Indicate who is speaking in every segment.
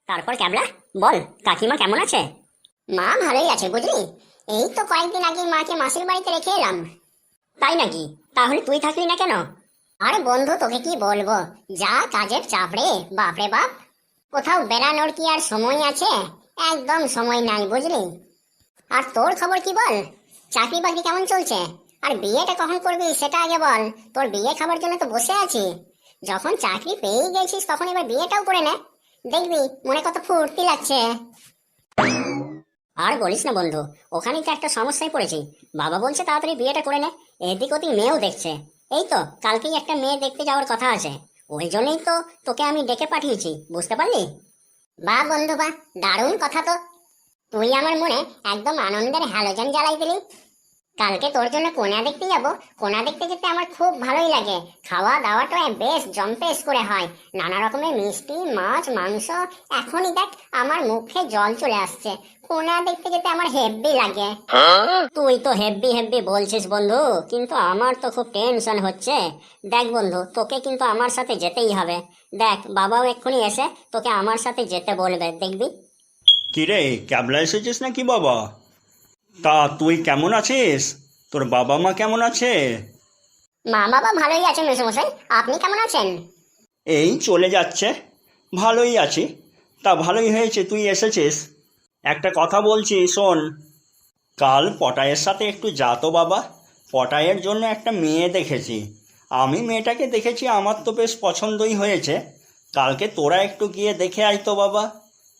Speaker 1: তারপর ক্যাবলা বল, কাকিমা কেমন আছে? মা ভালোই আছে বুঝলি। এই তো কয়েকদিন আগে মাকে মাসির বাড়িতে রেখে এলাম। তাই নাকি? তাহলে তুই থাকলি না কেন? আরে বন্ধু, তোকে কি বলবো, যা কাজের চাপ রে, বাপরে বাপ। কোথাও বেড়ানোর কি আর সময় আছে? একদম সময় নাই বুঝলি। আর তোর খবর কি বল, চাকরি বাকরি কেমন চলছে? আর বিয়েটা কখন করবি সেটা আগে বল। তোর বিয়ে খাবার জন্য তো বসে আছি। যখন চাকরি পেয়ে গেছিস তখন এবার বিয়েটাও করে নে, দেখবি মনে কত ফুর্তি লাগছে। আর বলিস না বন্ধু, ওখানে তো একটা সমস্যায় পড়েছি। বাবা বলছে তাড়াতাড়ি বিয়েটা করে নে, এদিক ওদিক মেয়েও দেখছে। এই তো কালকেই একটা মেয়ে দেখতে যাওয়ার কথা আছে, ওই জন্যই তো তোকে আমি ডেকে পাঠিয়েছি, বুঝতে পারলি? বাহ বন্ধু বাহ, দারুণ কথা তো। তুই আমার মনে একদম আনন্দের হ্যালোজেন জ্বালাই দিলি। কালকে তোর জন্য কোণা দেখতে যাব। কোণা দেখতে যেতে আমার খুব ভালোই লাগে। খাওয়া দাওয়াটা বেশ জম্পেশ করে হয়, নানা রকমের মিষ্টি, মাছ, মাংস। এখনই দেখ আমার মুখে জল চলে আসছে। কোণা দেখতে যেতে আমার হেব্বি লাগে। তুই তো হেব্বি হেব্বি বলছিস বন্ধু, কিন্তু আমার তো খুব টেনশন হচ্ছে। দেখ বন্ধু, তোকে কিন্তু আমার সাথে যেতেই হবে। দেখ বাবাও এক্ষুনি এসে তোকে আমার সাথে যেতে বলবে, দেখবি।
Speaker 2: কিরে, ক্যাবলা এসেছিস নাকি বাবা? তা তুই কেমন আছিস? তোর বাবা মা কেমন আছে?
Speaker 1: মা বাবা ভালোই আছে মেসোমশাই, আপনি কেমন আছেন?
Speaker 2: এই চলে যাচ্ছে, ভালোই আছি। তা ভালোই হয়েছে তুই এসেছিস। একটা কথা বলছি শোন, কাল পটায়ের সাথে একটু যা তো বাবা। পটায়ের জন্য একটা মেয়ে দেখেছি। আমি মেয়েটাকে দেখেছি, আমার তো বেশ পছন্দই হয়েছে। কালকে তোরা একটু গিয়ে দেখে আয় তো বাবা,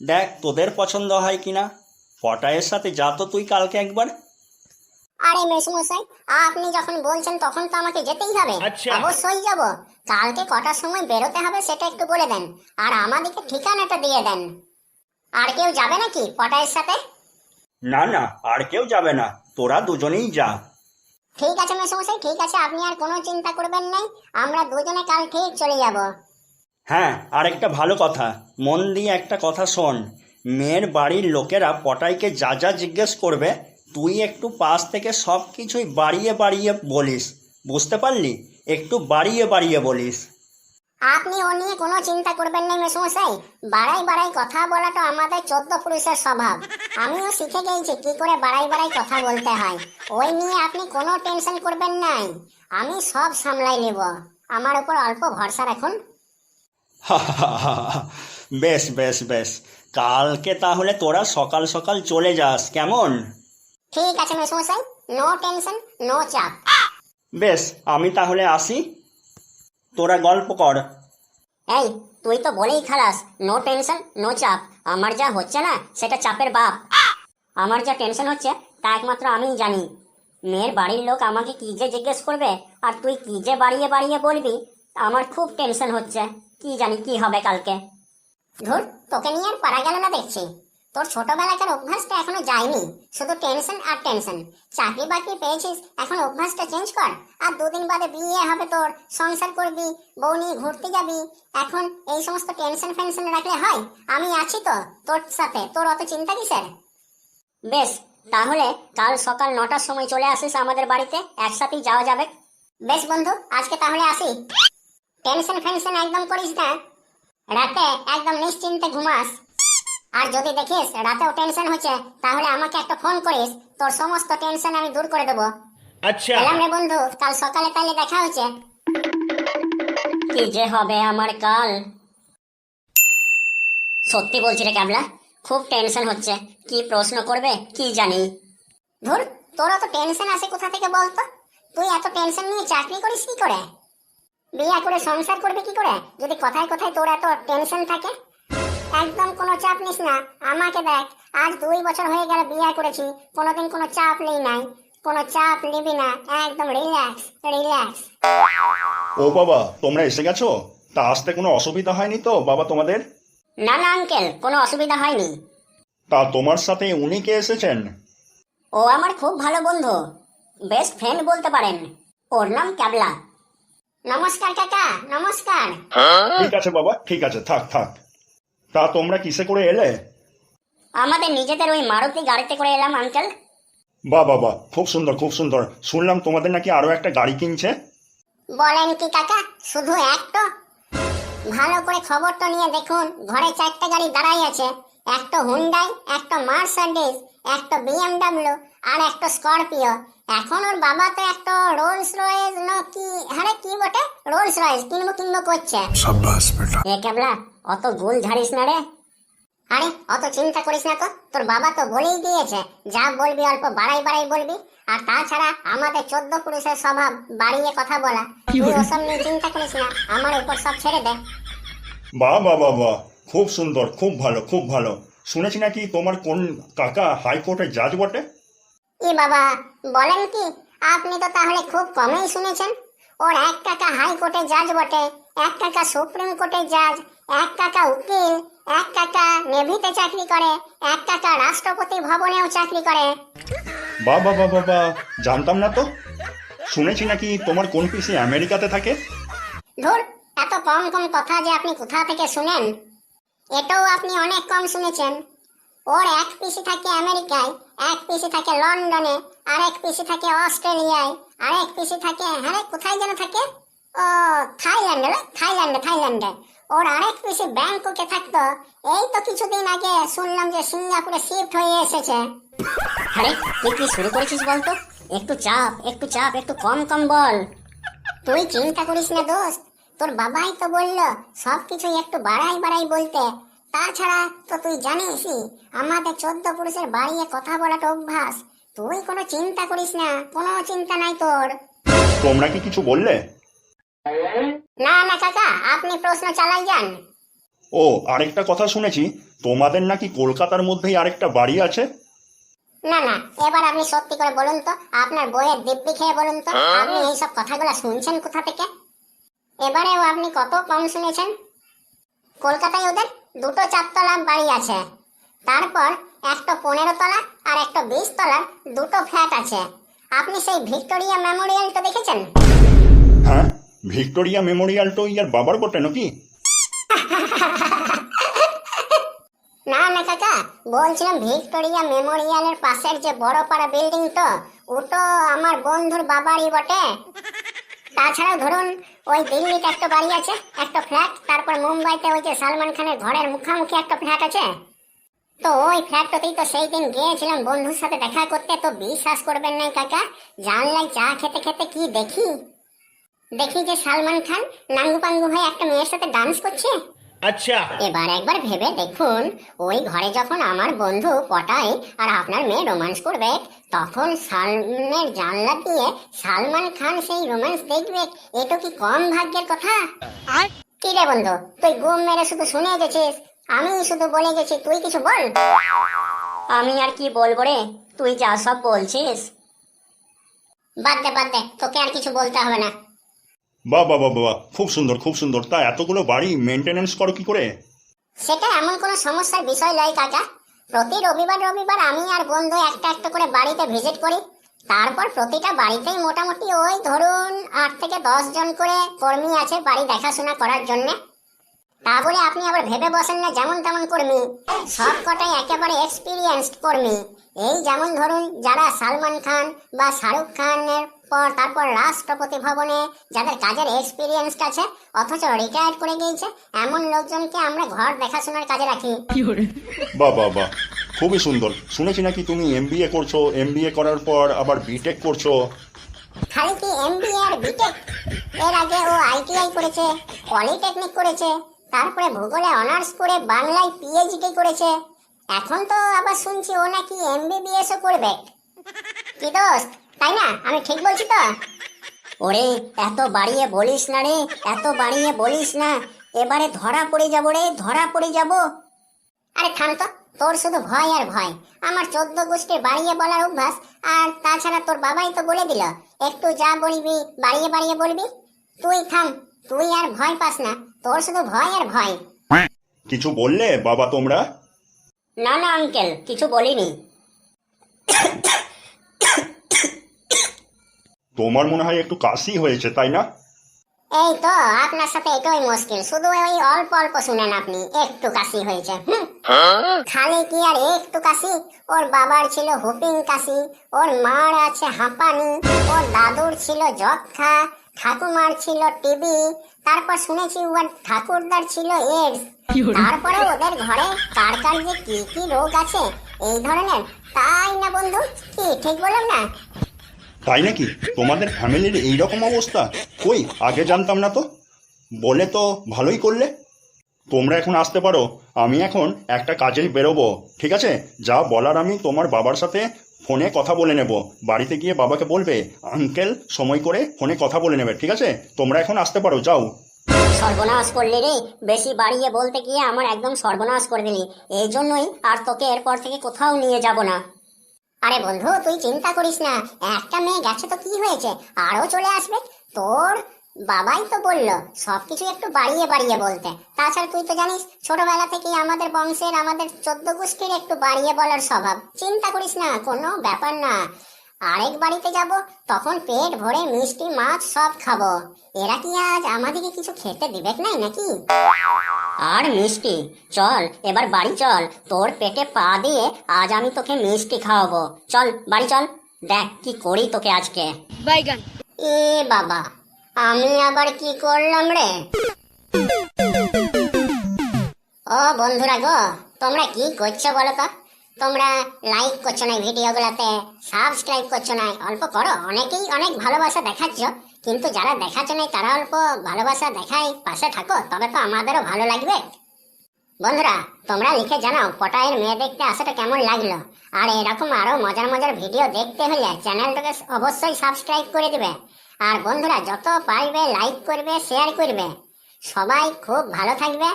Speaker 2: দেখ তোদের পছন্দ হয় কিনা। পটায়ের সাথে যা তো তুই কালকে একবার।
Speaker 1: আরে মেসোমশাই, আপনি যখন বলছেন তখন তো আমাকে যেতেই হবে।
Speaker 2: আচ্ছা।
Speaker 1: অবশ্যই যাব। কালকে কটার সময় বেরোতে হবে সেটা একটু বলে দেন, আর আমাদেরকে ঠিকানাটা দিয়ে দেন। আর কেউ যাবে নাকি পটায়ের সাথে?
Speaker 2: না না, আর কেউ যাবে না, তোরা দুজনেই যা।
Speaker 1: ঠিক আছে মেসোমশাই, ঠিক আছে, আপনি আর কোনো চিন্তা করবেন নাই। আমরা দুজনে কাল ঠিক চলে যাব।
Speaker 2: হ্যাঁ, আর একটা ভালো কথা, মন দিয়ে একটা কথা শোন। মেয়ের বাড়ির লোকেরা পটাইকে যা যা জিজ্ঞেস করবে, তুই একটু পাশ থেকে সব কিছুই বাড়িয়ে বাড়িয়ে বলিস, বুঝতে পারলি? একটু বাড়িয়ে বাড়িয়ে বলিস।
Speaker 1: আপনি ও নিয়ে কোনো চিন্তা করবেন না মেসোমশাই। বাড়াই বাড়াই কথা বলাটা আমাদের 14 পুরুষের স্বভাব। আমিও শিখে গেছি কি করে বাড়াই বাড়াই কথা বলতে হয়। ওই নিয়ে আপনি কোনো টেনশন করবেন নাই, আমি সব সামলাই নেব। আমার উপর অল্প ভরসা রাখুন।
Speaker 2: বেশ বেশ বেশ, কালকে তাহলে তোরা সকাল সকাল চলে যাস, কেমন?
Speaker 1: ঠিক আছে মেসোমশাই, নো টেনশন, নো চাপ।
Speaker 2: বেশ, আমি তাহলে আসি, তোরা গল্প কর।
Speaker 1: এই, তুই তো বলেই খালাস নো টেনশন নো চাপ। আমার যা হচ্ছে না সেটা চাপের বাপ। আমার যা টেনশন হচ্ছে তা একমাত্র আমিই জানি। মেয়ের বাড়ির লোক আমাকে কি যে জিজ্ঞেস করবে, আর তুই কি যে বাড়িয়ে বাড়িয়ে বলবি, আমার খুব টেনশন হচ্ছে। কি জানি কি হবে কালকে। ধুর, তোকে নিয়ে আর পারা গেল না দেখছি। তোর ছোটবেলাকার অভ্যাসটা এখনো যায়নি, শুধু টেনশন আর টেনশন। চাকরি বাকরি পেয়েছিস, এখন অভ্যাসটা চেঞ্জ কর। আর দুদিন বাদে বিয়ে হবে তোর, সংসার করবি, বউ নিয়ে ঘুরতে যাবি। এখন এই সমস্ত টেনশন ফেনশন রাখলে হয়? আমি আছি তো তোর সাথে, তোর অত চিন্তা কিসের? বেশ, তাহলে কাল সকাল 9টার সময় চলে আসিস আমাদের বাড়িতে, একসাথেই যাওয়া যাবে। বেশ বন্ধু, আজকে তাহলে আসি। টেনশন ফেনশন একদম করিস না, রাতে একদম নিশ্চিন্তে ঘুমাস। আর যদি দেখিস রাতেও টেনশন হচ্ছে, তাহলে আমাকে একটা ফোন করিস, তোর সমস্ত টেনশন আমি দূর করে দেবো।
Speaker 2: আচ্ছা।
Speaker 1: এলাম রে বন্ধু, কাল সকালে তাহলে দেখা হচ্ছে। কি যে হবে আমার কাল, সত্যি বলছি রে ক্যাবলা, খুব টেনশন হচ্ছে। কি প্রশ্ন করবে কি জানি। ধুর, তোর অত টেনশন আসে কোথা থেকে বলতো? তুই এত টেনশন নিয়ে চাকরি করিস কি করে? বিয়ে করে সংসার করবি কি করে যদি কথায় কথায় তোর এত টেনশন থাকে? একদম কোনো চাপ নিস না। আমাকে দেখ, আজ 2 বছর হয়ে গেল বিয়ে করেছি, কোনোদিন কোনো চাপ নেই নাই। কোনো চাপ নিবি না, একদম রিল্যাক্স রিল্যাক্স।
Speaker 2: ও বাবা, তোমরা এসে গেছো? তা আসতে কোনো অসুবিধা হয়নি তো বাবা তোমাদের?
Speaker 1: না না আঙ্কেল, কোনো অসুবিধা হয়নি।
Speaker 2: তা তোমার সাথে উনি কে এসেছেন?
Speaker 1: ও আমার খুব ভালো বন্ধু, বেস্ট ফ্রেন্ড বলতে পারেন। ওর নাম ক্যাবলা। নমস্কার কাকা, নমস্কার।
Speaker 2: ঠিক আছে বাবা, ঠিক আছে, থাক থাক। তা তোমরা কিসে করে এলে?
Speaker 1: আমাদের নিজেদের ওই মারুতি গাড়িতে করে এলাম আঙ্কেল।
Speaker 2: বাহ বাবা, খুব সুন্দর খুব সুন্দর। শুনলাম তোমাদের নাকি আরো একটা গাড়ি কিনছে।
Speaker 1: বলেন কি কাকা, শুধু একটা? ভালো করে খবরটা নিয়ে দেখুন, ঘরে 4টা গাড়ি দাঁড়াই আছে, একটা হুন্ডাই, একটা মার্সিডিজ, একটা বিএমডব্লিউ আর একটা স্করপিও। এখন ওর বাবা তো একটা রোলস রয়েস কি, আরে কি বটে, রোলস রয়েস কিনবো করছে।
Speaker 3: शाबाश बेटा।
Speaker 1: এ কেবলা অত গোল ঝাড়িস না রে। আরে অত চিন্তা করিস না তো, তোর বাবা তো বলেই দিয়েছে যা বলবি অল্প বাড়াই বলবি। আর তাছাড়া আমাদের 14 পুরুষের স্বভাব বাড়িয়ে কথা বলা, তুই ওসব নিয়ে চিন্তা করিস না, আমার উপর সব ছেড়ে দে।
Speaker 2: বাহ বাহ বাহ বাহ, খুব সুন্দর, খুব ভালো, খুব ভালো। শুনেছি নাকি তোমার কোন কাকা হাইকোর্টের জাজ বটে?
Speaker 1: ই বাবা, বলেন কি? আপনি তো তাহলে খুব কমই শুনেছেন। ওর এক কাকা হাইকোর্টের জাজ বটে, এক কাকা সুপ্রিম কোর্টের জাজ, এক কাকা উকিল, এক কাকা নেভিতে চাকরি করে, এক কাকা রাষ্ট্রপতি ভবনেও চাকরি করে।
Speaker 2: বাহ বাহ বাহ বাহ বাহ, জানতাম না তো। শুনেছি নাকি তোমার কোন পিসি আমেরিকাতে থাকে?
Speaker 1: ধুর, এত কম কথা যে আপনি কোথা থেকে শুনেন? এটাও আপনি অনেক কম শুনেছেন। ওর এক পিসি থাকে আমেরিকায়, এক পিসি থাকে লন্ডনে, আর এক পিসি থাকে অস্ট্রেলিয়ায়, আর এক পিসি থাকে, হ্যাঁ কোথায় যেন থাকে, ও থাইল্যান্ডে। ওর আরেক পিসি ব্যাংককে থাকতো, এই তো কিছুদিন আগে শুনলাম যে সিঙ্গাপুরে শিফট হয়ে এসেছে। আরে তুই কি শুরু করেছিস বলতো? একটু চাপ, একটু কম বল। তুই চিন্তা করিস না দোস্ত, তোর বাবাই তো বললো সবকিছু একটু বাড়াই বলতে। তাছাড়া তো তুই জানিসই আমাদের 14 পুরুষের বাড়িয়ে কথা বলাটা অভ্যাস। তুই কোনো চিন্তা করিস না, কোনো চিন্তা নাই তোর।
Speaker 2: তোমরা কি কিছু বললে?
Speaker 1: না কাকা, আপনি প্রশ্ন চালাই যান।
Speaker 2: ও, আরেকটা কথা শুনেছি তোমাদের নাকি কলকাতার মধ্যেই আরেকটা বাড়ি আছে।
Speaker 1: না, এবার আপনি সত্যি করে বলুন তো, আপনার বইয়ের দিব্যি খেয়ে বলুন তো, আপনি এইসব কথাগুলো শুনছেন কোথা থেকে? এবারেও আপনি কত কম শুনেছেন। কলকাতায় ওদের 2টো 4তলা বাড়ি আছে, তারপর একটা 15 তলা আর একটা 20 তলার 2টো ফ্ল্যাট আছে। আপনি সেই ভিক্টোরিয়া মেমোরিয়ালটা দেখেছেন?
Speaker 2: হ্যাঁ, ভিক্টোরিয়া মেমোরিয়াল তো ইয়ার বাবার বটে নাকি?
Speaker 1: না কাকা, বলছিলাম ভিক্টোরিয়া মেমোরিয়ালের পাশের যে বড় পাড়া বিল্ডিং, তো ওটা আমার বন্ধুর বাবারই বটে। তাছাড়াও ধরুন ওই দিল্লিতে একটা বাড়ি আছে, একটা ফ্ল্যাট, তারপর মুম্বাইতে ওই যে সালমান খানের ঘরের মুখামুখি একটা ফ্ল্যাট আছে। তো ওই ফ্ল্যাটটাতেই তো সেই দিন গিয়েছিলাম বন্ধুর সাথে দেখা করতে। তো বিশ্বাস করবেন না কাকা, জানলায় চা খেতে কি দেখি যে সালমান খান নাঙ্গু পাঙ্গু হয়ে একটা মেয়ের সাথে ডান্স করছে।
Speaker 3: अच्छा।
Speaker 1: এবার একবার ভেবে দেখুন, ওই ঘরে যখন আমার বন্ধু পটায় আর আপনার মেয়ে রোমান্স করবে, তখন সামনের জানলা দিয়ে সালমান খান সেই রোমান্স দেখবে। এটা কি কম ভাগ্যের কথা? কি রে বন্ধু, তুই গুম মেরে শুধু শুনে গেছিস, আমি শুধু বলে গেছি, তুই কিছু বল। আমি আর কি বলবো রে, তুই যা সব বলছিস। বাদ দে, তোকে আর কিছু বলতে হবে না।
Speaker 2: বাহ বাহ বাহ বাহ, খুব সুন্দর, খুব সুন্দর। তা এতগুলো বাড়ি মেনটেনেন্স করো কি করে?
Speaker 1: সেটা এমন কোনো সমস্যার বিষয় নয় কাকা। প্রতি রবিবার আমি আর বন্ধু একটা করে বাড়িতে ভিজিট করি। তারপর প্রতিটা বাড়িতেই মোটামুটি ওই ধরুন 8 থেকে 10 জন করে কর্মী আছে বাড়ি দেখাশোনা করার জন্য। তা বলে আপনি আবার ভেবে বসেন না যেমন তেমন কর্মী, সব কটাই একেবারে এক্সপিরিয়েন্সড কর্মী। এই যেমন ধরুন যারা সালমান খান বা শাহরুখ খানের পর তারপর রাষ্ট্রপতি ভবনে যাদের কাজের এক্সপিরিয়েন্স আছে অথচ রিটায়ার করে গিয়েছে, এমন লোকজনকে আমরা ঘর দেখাশোনার কাজে রাখি।
Speaker 2: বাহ বাহ বাহ, খুবই সুন্দর। শুনেছি নাকি তুমি এমবিএ করছো, এমবিএ করার পর আবার বিটেক করছো।
Speaker 1: খালি কি এমবিএ আর বিটেক? এর আগে ও আইটিআই করেছে, পলিটেকনিক করেছে, তারপরে ভূগোলে অনার্স করে বাংলায় পিএইচডি করেছে। এখন তো আবার শুনছি ও নাকি এমবিবিএসও করবে। কি দোস্ত, তাই না? আমি ঠিক বলছি তো? ওরে এত বাড়িয়ে বলিস না রে, এত বাড়িয়ে বলিস না, এবারে ধরা পড়ে যাবো রে, ধরা পড়ে যাব। আরে থাম তো, তোর শুধু ভয় আর ভয়। আমার 14 গোষ্ঠীর বাড়িয়ে বলার অভ্যাস, আর তাছাড়া তোর বাবাই তো বলে দিল একটু যা বলবি বাড়িয়ে বলবি। তুই থাম, তুই আর ভয় পাস না, তোর শুধু ভয় আর ভয়।
Speaker 2: কিছু বললে বাবা তোমরা?
Speaker 1: না আঙ্কেল, কিছু বলিনি।
Speaker 2: তোমার মনে হয় একটু কাশি হয়েছে, তাই না?
Speaker 1: এই তো আপনার সাথে এটাই মুশকিল, শুধু ওই অল্প শুনেন আপনি, একটু কাশি হয়েছে। খালি কি আর একটু কাশি, ওর বাবার ছিল হুপিং কাশি, ওর মার আছে হাঁপানি, ওর দাদুর ছিল যক্ষা, ঠাকুমার ছিল টিবি, তারপর শুনেছি ওর ঠাকুরদার ছিল এডস। তারপরে ওদের ঘরে কার কার যে কি কি রোগ আছে এই ধরনের, তাই না বন্ধু? কি ঠিক বললাম না?
Speaker 2: তাই নাকি? তোমাদের ফ্যামিলির এইরকম অবস্থা? কই, আগে জানতাম না তো। বলে তো ভালোই করলে। তোমরা এখন আসতে পারো, আমি এখন একটা কাজে বেরোবো, ঠিক আছে? যা বলার আমি তোমার বাবার সাথে ফোনে কথা বলে নেব। বাড়িতে গিয়ে বাবাকে বলবে আঙ্কেল সময় করে ফোনে কথা বলে নেবে, ঠিক আছে? তোমরা এখন আসতে পারো, যাও।
Speaker 1: সর্বনাশ করলি রে, বেশি বাড়িয়ে বলতে গিয়ে আমার একদম সর্বনাশ করে দিলি। এই জন্যই আর তোকে এরপর থেকে কোথাও নিয়ে যাব না। আরে বন্ধু, তুই চিন্তা করিস না, একটা মেয়ে গেছে তো কি হয়েছে, আরো চলে আসবে। তোর বাবাই তো বললো সবকিছু একটু বাড়িয়ে বাড়িয়ে বলতে। তাছাড়া তুই তো জানিস ছোটবেলা থেকেই আমাদের বংশের, আমাদের 14 গোষ্ঠীর একটু বাড়িয়ে বলার স্বভাব। চিন্তা করিস না, কোনো ব্যাপার না। আরেক বাড়িতে যাব, তখন পেট ভরে মিষ্টি মাছ সব খাবো। এরা কি আজ আমাদেরকে কিছু খেতে দিবে নাই নাকি? আর মিষ্টি, চল এবার বাড়ি চল, তোর পেটে পা দিয়ে আজ আমি তোকে মিষ্টি খাওয়াবো। চল বাড়ি চল, দেখ কি করি তোকে আজকে।
Speaker 3: বাইগান।
Speaker 1: এ বাবা, আমি আবার কি করলাম রে? ও বন্ধুরা গো, তোমরা কি করছো বলো তো? তোমরা লাইক করছো না ভিডিওগুলোতে, সাবস্ক্রাইব করছো না। অল্প করো, অনেকেই অনেক ভালোবাসা দেখাচ্ছ, কিন্তু যারা দেখাচ্ছ না তারা অল্প ভালোবাসা দেখাই পাশে থাকো, তবে তো আমাদেরও ভালো লাগবে। বন্ধুরা তোমরা লিখে জানাও পটায়ের মেয়ে দেখতে আসাটা কেমন লাগলো। আর এরকম আরো মজার মজার ভিডিও দেখতে হলে চ্যানেলটাকে অবশ্যই সাবস্ক্রাইব করে দিবে। আর বন্ধুরা যত পারবে লাইক করবে, শেয়ার করবে। সবাই খুব ভালো থাকবে।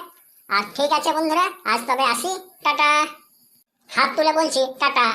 Speaker 1: আর ঠিক আছে বন্ধুরা, আজ তবে আসি, টাটা। হাত তুলে বলছি টাটা।